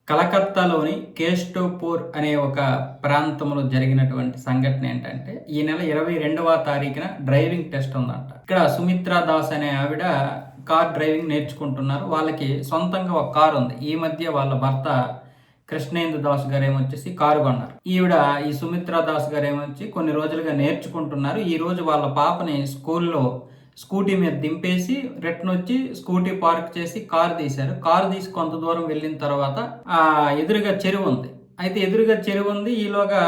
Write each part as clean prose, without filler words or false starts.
కలకత్తాలోని కేస్టోపూర్ అనే ఒక ప్రాంతంలో జరిగినటువంటి సంఘటన ఏంటంటే, ఈ నెల 22వ తారీఖున డ్రైవింగ్ టెస్ట్ ఉందంట. ఇక్కడ సుమిత్రా దాస్ అనే ఆవిడ కార్ డ్రైవింగ్ నేర్చుకుంటున్నారు. వాళ్ళకి సొంతంగా ఒక కారు ఉంది. ఈ మధ్య వాళ్ళ భర్త కృష్ణేందు దాస్ గారు ఏమొచ్చేసి కారు కొన్నారు. ఈ సుమిత్రా దాస్ గారు ఏమొచ్చి కొన్ని రోజులుగా నేర్చుకుంటున్నారు. ఈ రోజు వాళ్ళ పాపని స్కూల్లో స్కూటీ మీద దింపేసి రిటర్న్ వచ్చి స్కూటీ పార్క్ చేసి కారు తీశారు. కారు తీసి కొంత దూరం వెళ్ళిన తర్వాత ఎదురుగా చెరువు ఉంది. అయితే ఎదురుగా చెరువు ఉంది, ఈలోగా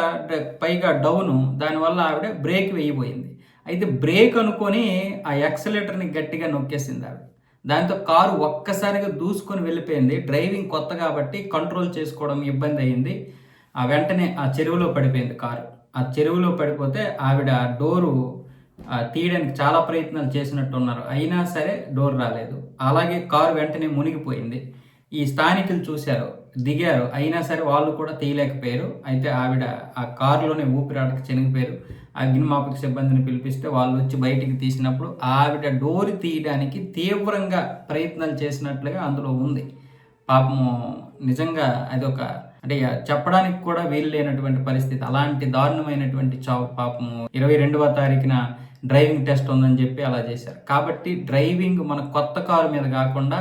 పైగా డౌను, దానివల్ల ఆవిడ బ్రేక్ వేయబోయింది. అయితే బ్రేక్ అనుకొని ఆ యాక్సిలేటర్ని గట్టిగా నొక్కేసింది ఆవిడ. దాంతో కారు ఒక్కసారిగా దూసుకొని వెళ్ళిపోయింది. డ్రైవింగ్ కొత్త కాబట్టి కంట్రోల్ చేసుకోవడం ఇబ్బంది అయింది. వెంటనే ఆ చెరువులో పడిపోయింది కారు. ఆ చెరువులో పడిపోతే ఆవిడ డోరు తీయడానికి చాలా ప్రయత్నాలు చేసినట్టున్నారు. అయినా సరే డోర్ రాలేదు. అలాగే కారు వెంటనే మునిగిపోయింది. ఈ స్థానికులు చూశారు, దిగారు. అయినా సరే వాళ్ళు కూడా తీయలేకపోయారు. అయితే ఆవిడ ఆ కారులోనే ఊపిరాడక చనిపోయారు. అగ్నిమాపక సిబ్బందిని పిలిపిస్తే వాళ్ళు వచ్చి బయటికి తీసినప్పుడు ఆవిడ డోర్ తీయడానికి తీవ్రంగా ప్రయత్నాలు చేసినట్లుగా అందులో ఉంది. పాపము నిజంగా అదొక అంటే చెప్పడానికి కూడా వీలు లేనటువంటి పరిస్థితి. అలాంటి దారుణమైనటువంటి చావు. పాపము 22వ తారీఖున డ్రైవింగ్ టెస్ట్ ఉందని చెప్పి అలా చేశారు. కాబట్టి డ్రైవింగ్ మన కొత్త కారు మీద కాకుండా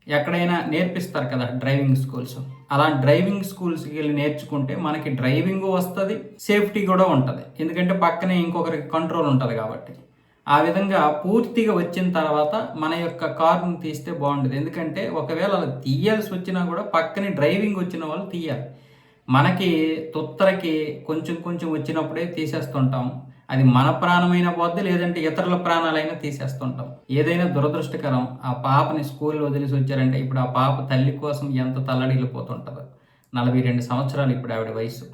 ఎక్కడైనా నేర్పిస్తారు కదా డ్రైవింగ్ స్కూల్స్. అలా డ్రైవింగ్ స్కూల్స్కి వెళ్ళి నేర్చుకుంటే మనకి డ్రైవింగ్ వస్తుంది, సేఫ్టీ కూడా ఉంటుంది. ఎందుకంటే పక్కనే ఇంకొకరికి కంట్రోల్ ఉంటుంది కాబట్టి. ఆ విధంగా పూర్తిగా వచ్చిన తర్వాత మన యొక్క కారుని తీస్తే బాగుండేది. ఎందుకంటే ఒకవేళ అలా తీయాల్సి వచ్చినా కూడా పక్కనే డ్రైవింగ్ వచ్చిన వాళ్ళు తీయాలి. మనకి తొత్తరకి కొంచెం కొంచెం వచ్చినప్పుడే తీసేస్తుంటాం. అది మన ప్రాణమైనా పోద్ది, లేదంటే ఇతరుల ప్రాణాలైనా తీసేస్తుంటాం. ఏదైనా దురదృష్టకరం. ఆ పాపని స్కూల్లో వదిలేసి వచ్చారంటే ఇప్పుడు ఆ పాప తల్లి కోసం ఎంత తల్లడిల్లిపోతుంటుందో. 42 సంవత్సరాలు ఇప్పుడు ఆవిడ వయసు.